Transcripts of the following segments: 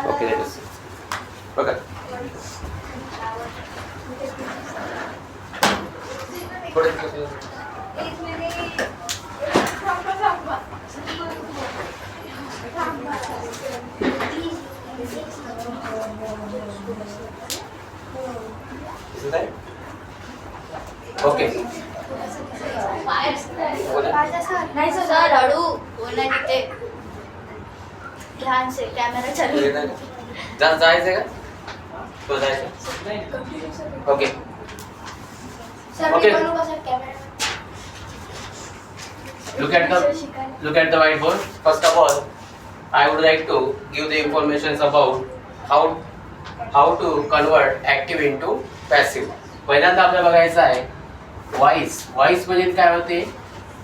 Okay let us C. बघा थोडे okay नाही सर हळू बोलणार तिथे ध्यान से कॅमेरा चालू जायचंय का तो जायचं ओके सर Okay. मी बोलू का sir camera look at the whiteboard. First of all, I would like to give the information about how to convert active into passive. पहिल्यांदा आपल्याला बघायचं आहे व्हॉइस म्हणजे काय होते,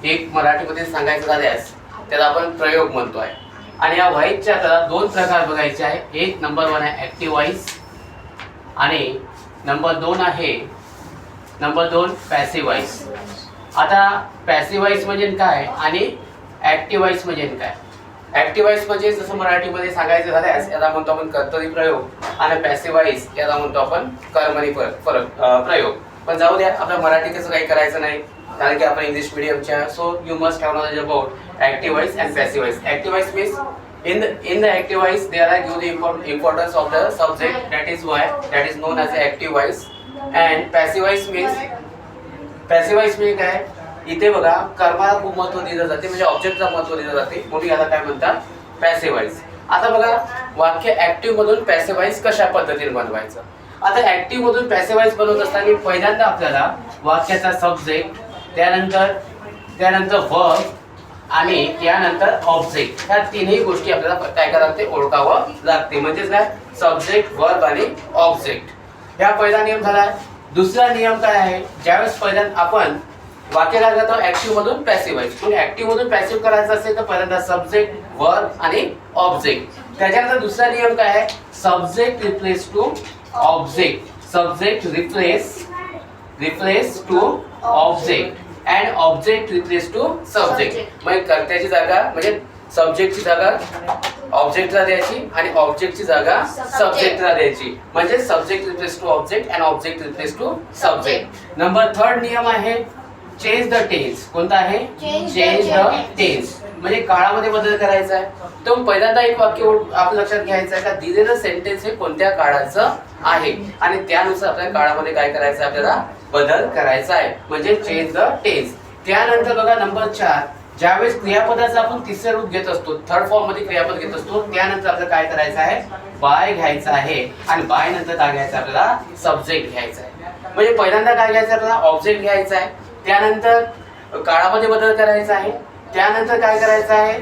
एक मराठीमध्ये सांगायचं झाल्यास त्याला आपण प्रयोग म्हणतोय. आणि या व्हॉइसच्या आता दोन प्रकार बघायचे आहे. एक नंबर 1 आहे ऍक्टिव्ह व्हॉइस आणि नंबर 2 आहे पॅसिव्ह व्हॉइस. आता पॅसिव्ह व्हॉइस म्हणजे काय आणि ऍक्टिव्ह व्हॉइस म्हणजे काय. ऍक्टिव्ह व्हॉइस म्हणजे जसं मराठीमध्ये सांगायचं झाल्यास याला म्हणतो आपण कर्तरी प्रयोग आणि पॅसिव्ह व्हॉइस याला म्हणतो आपण कर्मणी प्रयोग. पण जाऊ द्या, आपल्या मराठी कसं काही करायचं नाही कारण की आपण इंग्लिश मीडियमच्या. So you must have knowledge about active voice and passive voice. Active voice means in the active voice there are give the importance of the subject, that is known as the active voice. And passive voice means काय, इथे बघा कर्माला खूप महत्त्व दिलं जाते म्हणजे ऑब्जेक्टला महत्त्व दिलं जाते म्हणून याला काय म्हणतात पॅसिव्ह व्हॉइस. आता बघा वाक्य ऍक्टिव्ह मधून पॅसिव्ह व्हॉइस कशा पद्धतीने बनवायचं. आता ऍक्टिव्ह मधून पॅसिव्ह व्हॉइस बनवत असताना पहिल्यांदा आपल्याला वाक्याचा सब्जेक्ट, त्यानंतर वर्ब आणि यानंतर ऑब्जेक्ट, ह्या तिन्ही गोष्टी आपल्याला काय करावं लागते, ओळखावं लागते. म्हणजेच काय, सब्जेक्ट, वर्ब आणि ऑब्जेक्ट. हा पहिला नियम झाला. दुसरा नियम काय आहे, ज्यावेळेस पहिल्यांदा आपण वाक्य काय करतो ऍक्टिव्ह मधून पॅसिव्ह व्हॉइस. मग ऍक्टिव्ह मधून पॅसिव्ह करायचं असेल तर पहिल्यांदा सब्जेक्ट, वर्ब आणि ऑब्जेक्ट. त्याच्यानंतर दुसरा नियम काय आहे, subject replace to object, subject replace to object and object replace to subject. म्हणजे कर्त्याची जागा म्हणजे सब्जेक्टची जागा ऑब्जेक्टला द्यायची आणि ऑब्जेक्टची जागा सब्जेक्टला द्यायची. म्हणजे subject replace to object and object replace to subject. Number 3 नियम आहे चेंज द टेन्स. कोणता आहे, चेंज द टेन्स. म्हणजे काळामध्ये बदल करायचा आहे. तर पहिल्यांदा एक वाक्य आपल्या लक्षात घ्यायचं आहे का दिलेलं सेंटेन्स हे कोणत्या काळाचं आहे आणि त्यानुसार आपल्या काळामध्ये काय करायचं, आपल्याला बदल करायचा आहे म्हणजे चेंज द टेन्स. त्यानंतर बघा नंबर 4, ज्यावेळेस क्रियापदाचं आपण तिसरे रूप घेत असतो, थर्ड फॉर्म मध्ये क्रियापद घेत असतो, त्यानंतर आपल्याला काय करायचं आहे, बाय घ्यायचं आहे आणि बाय नंतर काय घ्यायचं, आपल्याला सब्जेक्ट घ्यायचा आहे. म्हणजे पहिल्यांदा काय घ्यायचं, आपल्याला ऑब्जेक्ट घ्यायचा आहे, त्यानंतर काळामध्ये बदल करायचा आहे, त्यानंतर काय करायचं आहे,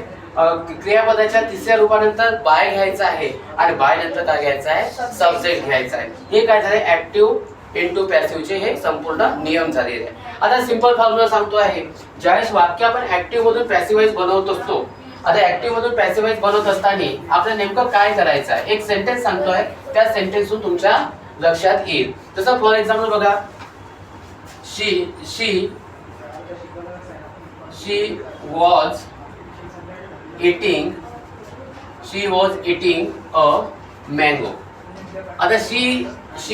क्रियापदाच्या तिसऱ्या रूपानंतर बाय घ्यायचा आहे आणि बाय नंतर काय घ्यायचं आहे, सब्जेक्ट घ्यायचा आहे. हे काय झाले ऍक्टिव्ह इंटू पॅसिव्हचे हे संपूर्ण नियम झालेले आहे. आता सिंपल फॉर्म्युला सांगतो आहे, ज्यावेळेस वाक्य आपण ऍक्टिव्ह मधून पॅसिव्ह व्हॉइस बनवत असतो. आता ऍक्टिव्ह मधून पॅसिव्ह व्हॉइस बनवत असताना आपल्याला नेमकं काय करायचं आहे, एक सेंटेन्स सांगतोय, त्या सेंटेन्सतून तुमच्या लक्षात येईल. जसं फॉर एक्झाम्पल बघा, she was eating a mango. आता she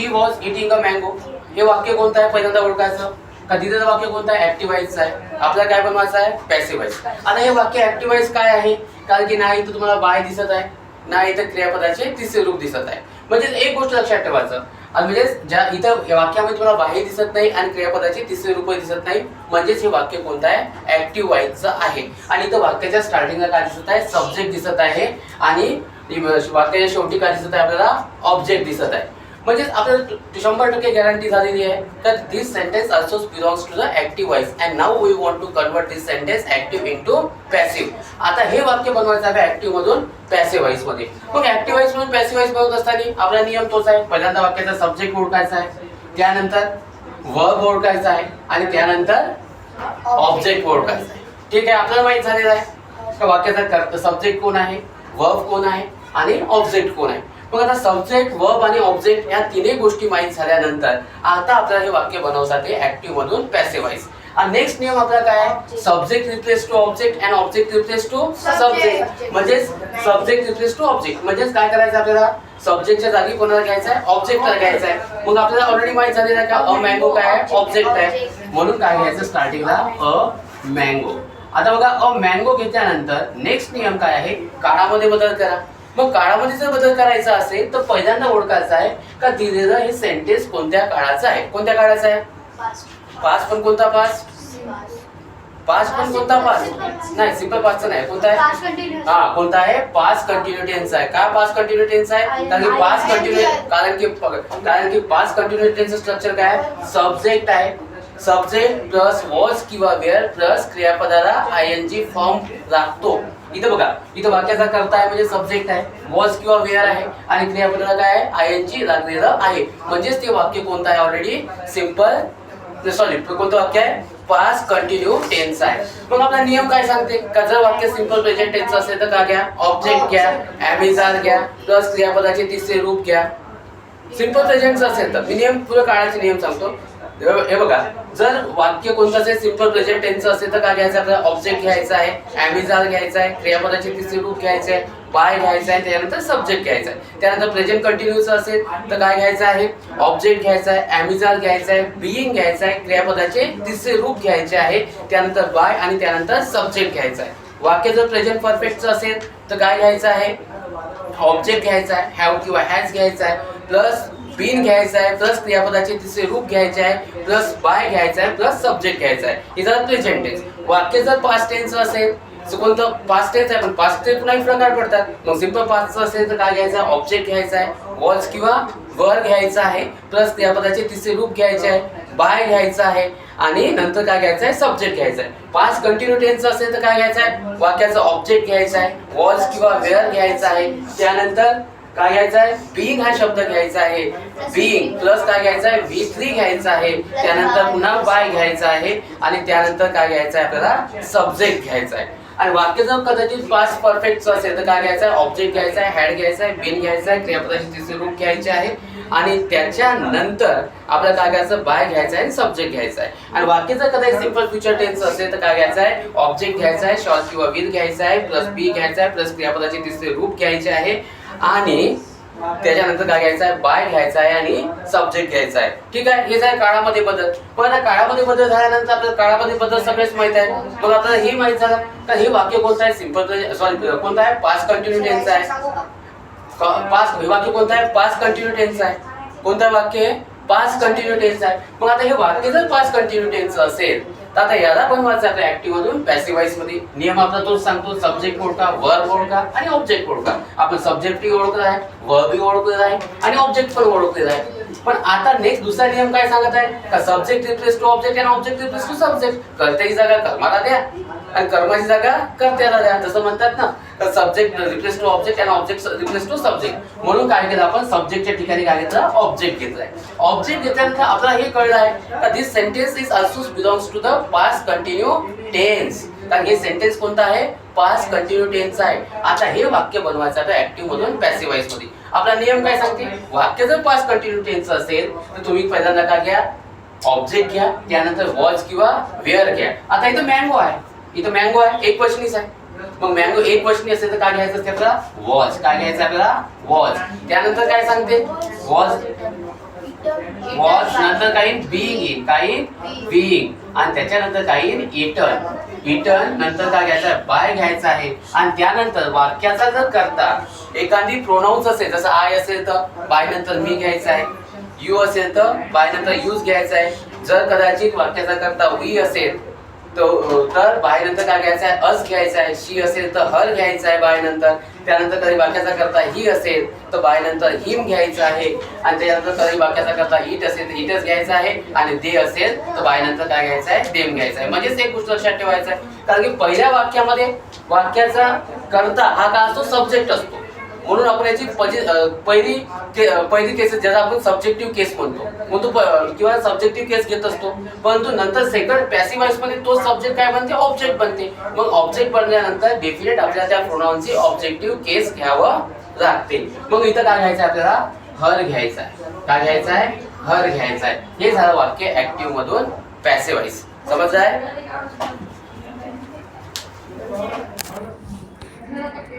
was eating a mango हे वाक्य कोणतं आहे, पहिल्यांदा ओळखायचं का दिलेलं वाक्य कोणतं आहे, ऍक्टिव्ह व्हॉइस आहे. आपल्याला काय बनवायचं आहे, पॅसिव्ह व्हॉइस. आता हे वाक्य ऍक्टिव्ह व्हॉइस काय आहे, कारण की नाही तर तुम्हाला बाय दिसत आहे, नाही तर क्रियापदाचे तिसरे रूप दिसत आहे. म्हणजे एक गोष्ट लक्षात ठेवायचं, म्हणजे ज्या इथं वाक्यामध्ये तुम्हाला बाह्य दिसत नाही आणि क्रियापदाचे तिसरे रूप दिसत नाही, म्हणजेच हे वाक्य कोणतं आहे, ऍक्टिव्ह व्हॉइसचं आहे. आणि इथं वाक्याच्या स्टार्टिंगला काय दिसत आहे, सब्जेक्ट दिसत आहे आणि वाक्याच्या शेवटी काय दिसत आहे, आपल्याला ऑब्जेक्ट दिसत आहे. म्हणजे आपल्याला 100% गॅरंटी झालेली आहे तर this sentence also belongs to the active voice and now we want to convert this sentence active into passive. आता हे वाक्य बनवायचं आहे ऍक्टिव्ह मधून पॅसिव्ह व्हॉइस मध्ये. मग ऍक्टिव्ह व्हॉइस मधून पॅसिव्ह व्हॉइस बनवत असताना आपला नियम तोच आहे, पहिल्यांदा वाक्याचा सब्जेक्ट ओळखायचा आहे, त्यानंतर वर्ब ओळखायचा आहे आणि त्यानंतर ऑब्जेक्ट ओळखायचा आहे. ठीक आहे, आपल्याला माहित झालेलं आहे वाक्याचा सब्जेक्ट कोण आहे, वर्ब कोण आहे आणि ऑब्जेक्ट कोण आहे. मग आता सब्जेक्ट, वर्ब आणि ऑब्जेक्ट या तिन्ही गोष्टी माहित झाल्यानंतर आता आपल्याला हे वाक्य बनवतात ते ऍक्टिव्ह मधून पॅसिव्ह व्हॉइस. आणि नेक्स्ट नियम आपला काय आहे, subject replace to object and object replace to subject. म्हणजे सब्जेक्ट रिप्लेस टू ऑब्जेक्ट म्हणजे काय करायचं आपल्याला, सब्जेक्टच्या जागी कोणाला घ्यायचं आहे, ऑब्जेक्टला घ्यायचं आहे. मग आपल्याला ऑलरेडी माहित झालेलं आहे का अ मँगो काय आहे, ऑब्जेक्ट आहे. म्हणून काय घ्यायचं स्टार्टिंगला अ मँगो. आता बघा अ मँगो घेतल्यानंतर नेक्स्ट नियम काय आहे, काळामध्ये बदल करा. मग काळामध्ये जर बदल करायचा असेल तर पहिल्यांदा ओळखायचं आहे का दिलेलं हे सेंटेन्स कोणत्या काळाचं आहे. कोणत्या काळाचं आहे, पास्ट पण कोणता पास्ट, पास्ट पण कोणता पास्ट नाही, सिंपल पास्टचा नाही, कोणता आहे, हा कोणता आहे, पास्ट कंटिन्यू टेन्स आहे. का पास्ट कंटिन्यू टेन्स आहे, कारण की पास्ट कंटिन्यू कारण की पास्ट कंटिन्यू टेन्सचं स्ट्रक्चर काय आहे, सब्जेक्ट आहे. सब्जेक्ट प्लस वॉज किंवा वेअर प्लस क्रियापदाला आयएनजी फॉर्म लागतो. इथं बघा, इथं वाक्याचा कर्ता आहे म्हणजे सब्जेक्ट आहे, वॉज किंवा वेअर आहे आणि क्रियापदाला काय आहे, आयएनजी लागलेलं आहे. म्हणजेच ते वाक्य कोणतं आहे, ऑलरेडी सिंपल सॉरी कोणतं वाक्य आहे, पास्ट कंटिन्यू टेन्स आहे. मग आपला नियम काय सांगते का जर वाक्य सिंपल प्रेझेंट टेन्स असेल तर का घ्या, ऑब्जेक्ट घ्या, ॲमिजार घ्या प्लस क्रियापदाचे तिसरे रूप घ्या. सिंपल प्रेझेंट असेल तर मी नियम पुढे काळाचे नियम सांगतो. हे बघा, जर वाक्य कोणतं असेल सिंपल प्रेझेंट टेन्स असेल तर काय घ्यायचं आपल्याला, ऑब्जेक्ट घ्यायचा आहे, ॲमिजार घ्यायचा आहे, क्रियापदाचे तिसरे रूप घ्यायचे आहे, बाय घ्यायचा आहे, त्यानंतर सब्जेक्ट घ्यायचा आहे. त्यानंतर प्रेझेंट कंटिन्यूअस असेल तर काय घ्यायचं आहे, ऑब्जेक्ट घ्यायचा आहे, ॲमिजार घ्यायचा आहे, बीइंग घ्यायचा आहे, क्रियापदाचे तिसरे रूप घ्यायचे आहे, त्यानंतर बाय आणि त्यानंतर सब्जेक्ट घ्यायचा आहे. वाक्य जर प्रेझेंट परफेक्टचं असेल तर काय घ्यायचं आहे, ऑब्जेक्ट घ्यायचा आहे, हॅव किंवा हॅज घ्यायचा आहे प्लस बीन घ्यायचा आहे प्लस क्रियापदाचे तिसरे रूप घ्यायचे आहे प्लस बाय घ्यायचा आहे प्लस सब्जेक्ट घ्यायचा आहे. हे झालं प्रेझेंट टेन्स. वाक्य जर पास्ट टेन्स असेल कोणतं पास्ट टेन्स आहे पण पास्ट टेन्स पुन्हा प्रकार पडतात. मग सिंपल पास्टचं असेल तर काय घ्यायचं, ऑब्जेक्ट घ्यायचा आहे, वॉज किंवा वर घ्यायचा आहे प्लस क्रियापदाचे तिसरे रूप घ्यायचे आहे, बाय घ्यायचा आहे आणि नंतर काय घ्यायचं आहे, सब्जेक्ट घ्यायचा आहे. पास्ट कंटिन्यू टेन्स असेल तर काय घ्यायचं आहे, वाक्याचा ऑब्जेक्ट घ्यायचा आहे, वॉज किंवा वेअर घ्यायचा आहे, त्यानंतर काय घ्यायचं आहे, बीइंग हा शब्द घ्यायचा आहे, बीइंग प्लस काय घ्यायचं आहे, V3 घ्यायचा आहे, त्यानंतर पुन्हा बाय घ्यायचा आहे आणि त्यानंतर काय घ्यायचं आहे आपल्याला, सब्जेक्ट घ्यायचा आहे. आणि वाक्य जर कदाचित पास्ट परफेक्ट असेल तर काय घ्यायचं आहे, ऑब्जेक्ट घ्यायचा आहे, हॅड घ्यायचा आहे, बीन घ्यायचा आहे, क्रियापदाचे तिसरे रूप घ्यायचे आहे आणि त्याच्यानंतर आपल्याला काय घ्यायचं, बाय घ्यायचं आहे, सब्जेक्ट घ्यायचा आहे. आणि वाक्य जर कदाचित सिंपल फ्युचर टेन्स असेल तर काय घ्यायचं आहे, ऑब्जेक्ट घ्यायचा आहे, शॉल किंवा विल घ्यायचा आहे प्लस बी घ्यायचा आहे प्लस क्रियापदाचे तिसरे रूप घ्यायचे आहे आणि त्याच्यानंतर काय घ्यायचं आहे, बाय घ्यायचा आहे आणि सब्जेक्ट घ्यायचा आहे. ठीक आहे, हेच आहे काळामध्ये बदल. पण आता काळामध्ये बदल झाल्यानंतर आपल्याला काळामध्ये बदल सगळेच माहित आहे. मग आपल्याला हे माहित झालं का हे वाक्य कोणतं आहे, सिंपल सॉरी कोणतं आहे, पास्ट कंटिन्यू टेन्स आहे. पास्ट वाक्य कोणतं आहे, पास्ट कंटिन्यू टेन्स आहे. कोणतं वाक्य आहे, पास्ट कंटिन्यू टेन्स आहे. मग आता हे वाक्य जर पास्ट कंटिन्यू टेन्स असेल तर आता याला बनवायचं आपल्या ऍक्टिव्ह मधून पॅसिव्ह वॉइस मध्ये. नियम आपला तोच सांगतो, सब्जेक्ट ओळखा, वर्ब ओळखा आणि ऑब्जेक्ट ओळखा. आपण सब्जेक्ट ओळखला आहे, वर्ब ओळखलेला आहे आणि ऑब्जेक्ट पण ओळखलेला आहे. पण आता नेक्स्ट दुसरा नियम काय सांगत आहे का सब्जेक्ट रिप्लेस टू ऑब्जेक्ट आणि ऑब्जेक्ट रिप्लेस टू सब्जेक्ट. कर्त्याची जागा कर्माला द्या आणि कर्माची जागा कर्त्याला द्या, जसं म्हणतात ना, सब्जेक्ट रिप्लेस टू ऑब्जेक्ट आणि ऑब्जेक्ट रिप्लेस टू सब्जेक्ट. म्हणून काय केलं आपण, सब्जेक्टच्या ठिकाणी काय घेतलं, ऑब्जेक्ट घेतलाय. ऑब्जेक्ट घेतल्यानंतर आपल्याला हे कळलं आहे का this sentence is also belongs to the past continue tense. कारण हे सेंटेन्स कोणता आहे, पास्ट कंटिन्यू टेन्स आहे. आता हे वाक्य बनवायचं आहे ऍक्टिव्ह मधून पॅसिव्ह वॉइस मध्ये. आपला नियम काय सांगते, वाक्य जर पास्ट कंटिन्यू टेन्स असेल तर तुम्ही पहिल्यांदा काय घ्या, ऑब्जेक्ट घ्या, त्यानंतर वॉज किंवा वेअर घ्या. आता इथं मँगो आहे, इथं मँगो आहे, एक क्वेश्चनीच आहे. मग मँगो एक क्वेश्चनी असेल तर काय घ्यायचं असते आपल्याला, वॉज. काय घ्यायचं आपल्याला, वॉज. त्यानंतर काय सांगते, वॉज वॉज नंतर काही बीइंग इन, काही बीइंग आणि त्याच्यानंतर काही इटन. इटन नंतर काय घ्यायचं, बाय घ्यायचं आहे आणि त्यानंतर वाक्याचा जर करता एखादी प्रोनाउन्स असेल, जसं आय असेल तर बाय नंतर मी घ्यायचं आहे, यू असेल तर बाय नंतर यूज घ्यायचा आहे. जर कदाचित वाक्याचा करता वी असेल तर बाय नंतर काय घ्यायचं आहे, अस घ्यायचा आहे. शी असेल तर हर घ्यायचा आहे बाय नंतर. त्यानंतर कधी वाक्याचा करता ही असेल तर बाय नंतर हिम घ्यायचं आहे आणि त्यानंतर कधी वाक्याचा करता इट असेल तर इटच घ्यायचं आहे आणि दे असेल तर बाय नंतर काय घ्यायचं आहे, देम घ्यायचं आहे. म्हणजेच एक गोष्ट लक्षात ठेवायचं आहे, कारण की पहिल्या वाक्यामध्ये वाक्याचा करता हा काय असतो, सब्जेक्ट असतो. म्हणून आपण याची पहिली केस ज्याला आपण सब्जेक्टिव्ह केस म्हणतो किंवा सब्जेक्टिव्ह केस घेत असतो. परंतु नंतर सेकंड पॅसिव्ह वॉइस मध्ये तो सब्जेक्ट काय बनते, ऑब्जेक्ट बनते. मग ऑब्जेक्ट बनल्यानंतर डेफिनेट आपल्याला त्या प्रोनाउनची ऑब्जेक्टिव्ह केस घ्यावं लागते. मग इथं काय घ्यायचं आपल्याला, हर घ्यायचा आहे. काय घ्यायचा आहे, हर घ्यायचा आहे. हे झालं वाक्य ऍक्टिव्ह मधून पॅसिव्ह वॉइस. समज आहे.